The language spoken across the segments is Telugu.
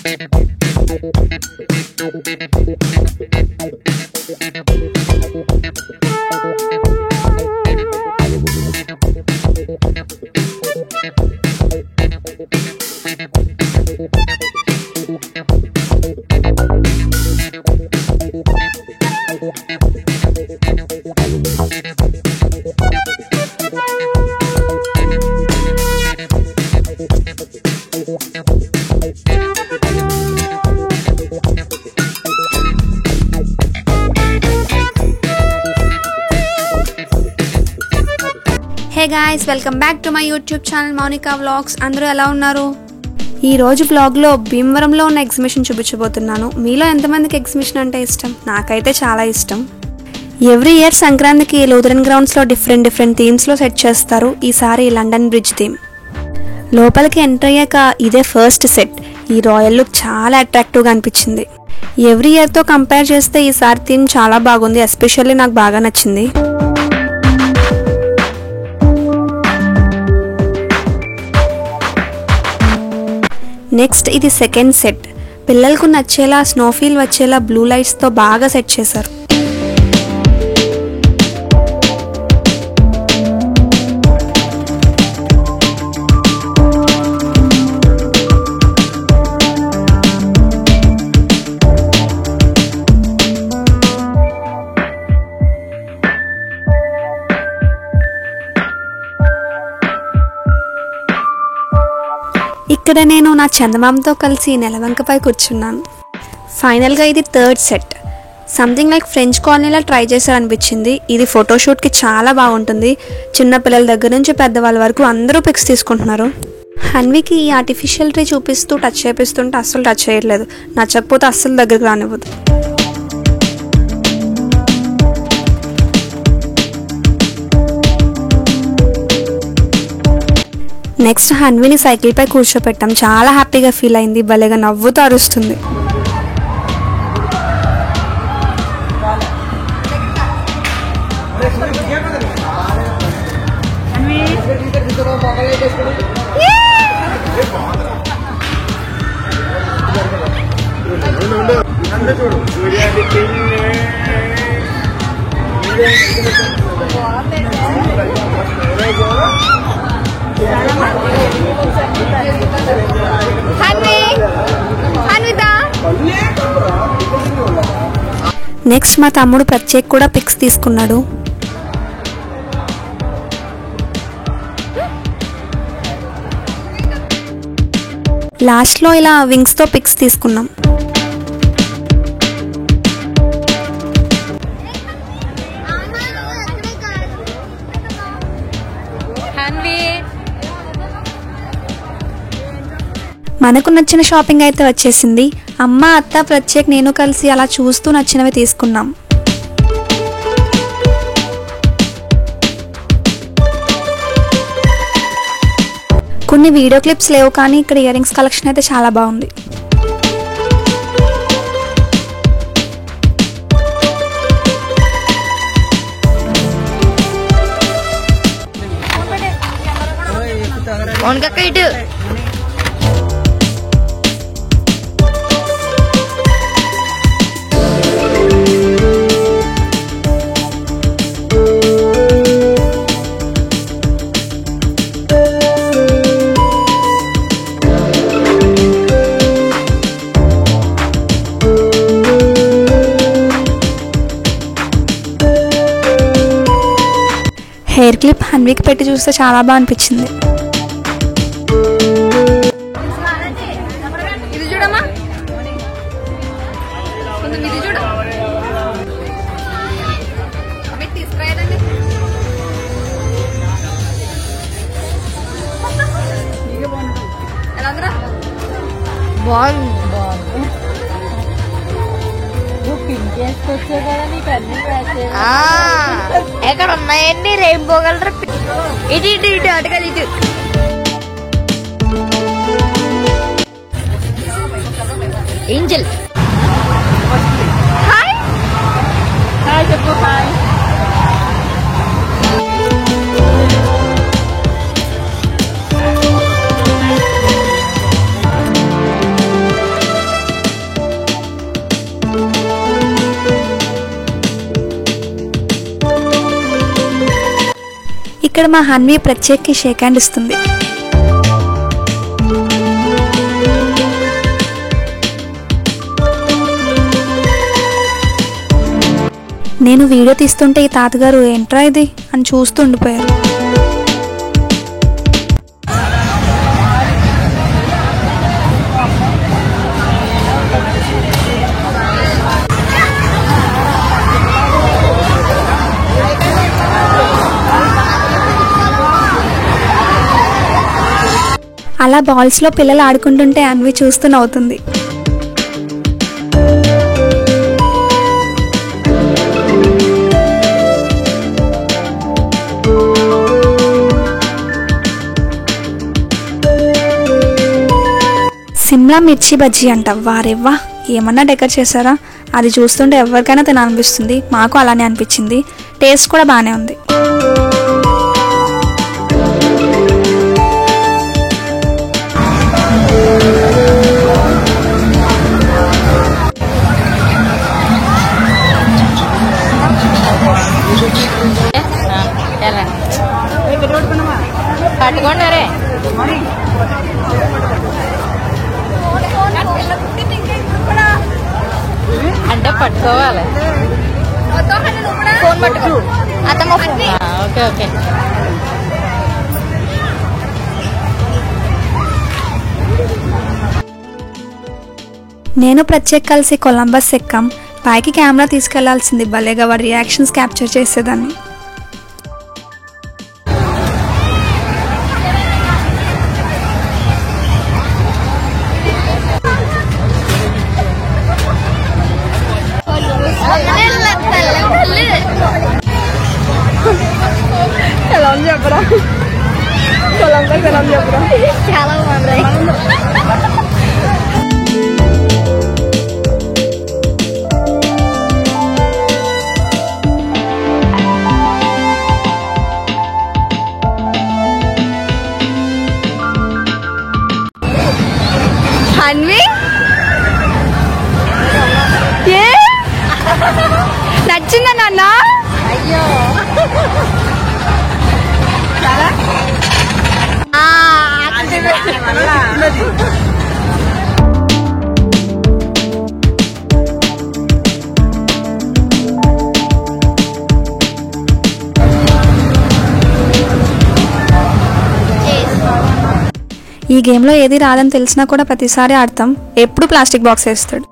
Hey guys, welcome back to my YouTube channel Monica Vlogs. అందరూ ఎలా ఉన్నారు? ఈ రోజు వ్లాగ్ లో భీమవరంలో ఉన్న ఎగ్జిబిషన్ చూపించబోతున్నాను. మీలో ఎంతమందికి ఎగ్జిబిషన్ అంటే ఇష్టం? నాకైతే చాలా ఇష్టం. ఎవ్రీ ఇయర్ సంక్రాంతికి లూథరన్ గ్రౌండ్స్ లో డిఫరెంట్ థీమ్స్ లో సెట్ చేస్తారు. ఈసారి లండన్ బ్రిడ్జ్ థీమ్. లోపలికి ఎంటర్ అయ్యాక ఇదే ఫస్ట్ సెట్. ఈ రాయల్ లుక్ చాలా అట్రాక్టివ్ గా అనిపించింది. ఎవ్రీ ఇయర్ తో కంపేర్ చేస్తే ఈసారి థీమ్ చాలా బాగుంది. ఎస్పెషల్లీ నాకు బాగా నచ్చింది. నెక్స్ట్ ఇది సెకండ్ సెట్. పిల్లలకు నచ్చేలా స్నోఫీల్ వచ్చేలా బ్లూ లైట్స్ తో బాగా సెట్ చేశారు. ఇక్కడ నేను నా చందమామతో కలిసి నెలవంకపై కూర్చున్నాను. ఫైనల్గా ఇది third set. Something like French కాలనీలా ట్రై చేశారనిపించింది. ఇది ఫోటోషూట్కి చాలా బాగుంటుంది. చిన్నపిల్లల దగ్గర నుంచి పెద్దవాళ్ళ వరకు అందరూ పిక్స్ తీసుకుంటున్నారు. హన్వికి ఈ ఆర్టిఫిషియల్ ట్రీ చూపిస్తూ టచ్ చేపిస్తుంటే అస్సలు టచ్ చేయట్లేదు. నచ్చకపోతే అస్సలు దగ్గరకు రానివ్వదు. నెక్స్ట్ హన్విని సైకిల్ పై కూర్చోపెట్టాం. చాలా హ్యాపీగా ఫీల్ అయింది. భలేగా నవ్వుతూ అరుస్తుంది. నెక్స్ట్ మా తమ్ముడు ప్రత్యేక్ కూడా పిక్స్ తీసుకున్నాడు. లాస్ట్లో ఇలా వింగ్స్ తో పిక్స్ తీసుకున్నాం. మనకు నచ్చిన షాపింగ్ అయితే వచ్చేసింది. అమ్మ, అత్త, ప్రత్యేక్, నేను కలిసి అలా చూస్తూ నచ్చినవి తీసుకున్నాం. కొన్ని వీడియో క్లిప్స్ లేవు, కానీ ఇక్కడ ఇయర్ రింగ్స్ కలెక్షన్ అయితే చాలా బాగుంది. హెయిర్ క్లిప్ హన్వికి పెట్టి చూస్తే చాలా బాగా అనిపించింది. ఎక్కడ ఉన్నాయండి రెయిన్బో కలర్? ఇటు ఇటు ఇటు అటుకలు ఇటు. ఏంజల్ హాయ్ హాయ్ చెప్పు. హాయ్. ఇక్కడ మా హన్వి ప్రత్యేక్కి షేక్ హ్యాండ్ ఇస్తుంది. నేను వీడియో తీస్తుంటే ఈ తాతగారు ఏంట్రా ఇది అని చూస్తూ ఉండిపోయారు. అలా బాల్స్లో పిల్లలు ఆడుకుంటుంటే అన్వి చూస్తూ నవ్వుతుంది. సిమ్లా మిర్చి బజ్జీ అంట, వారెవ్వా ఏమన్నా డెకర్ చేశారా? అది చూస్తుంటే ఎవరికైనా తినాలనిపిస్తుంది. మాకు అలానే అనిపించింది. టేస్ట్ కూడా బాగానే ఉంది. పట్టుకోండి అంటే పట్టుకోవాలి. ఫోన్ పట్టుకో. Okay okay. నేను ప్రత్యేక్ కలిసి కొలంబస్ ఎక్కాం. పైకి కెమెరా తీసుకెళ్లాల్సింది, భలేగా వాడి రియాక్షన్స్ క్యాప్చర్ చేసేదాన్ని. చెప్పరా చాలా బాగుంది. హన్వి ఏ నచ్చిందా నాన్న? అయ్యో ఈ గేమ్లో ఏది రాదని తెలిసినా కూడా ప్రతిసారి ఆడతాం. ఎప్పుడు ప్లాస్టిక్ బాక్స్ వేస్తాడు.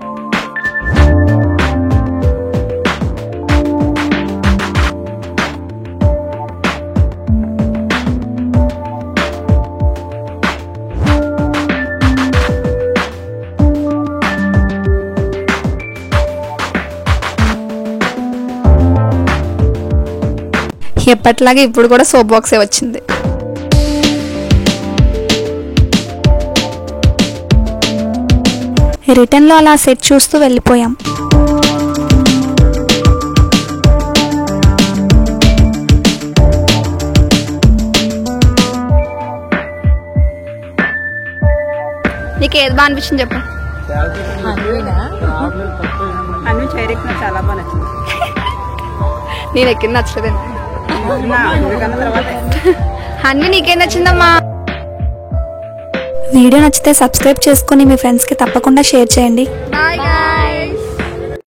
ఎప్పటిలాగే ఇప్పుడు కూడా సోప్ బాక్సే వచ్చింది. రిటర్న్లో అలా సెట్ చూస్తూ వెళ్ళిపోయాం. నీకు ఏది బాగా అనిపించింది చెప్పు. చాలా బాగా నచ్చింది. నేను ఎక్కింది నచ్చలేదండి. హన్వి నీకేం నచ్చిందమ్మా? వీడియో నచ్చితే సబ్స్క్రైబ్ చేసుకుని మీ ఫ్రెండ్స్కి తప్పకుండా షేర్ చేయండి. బాయ్.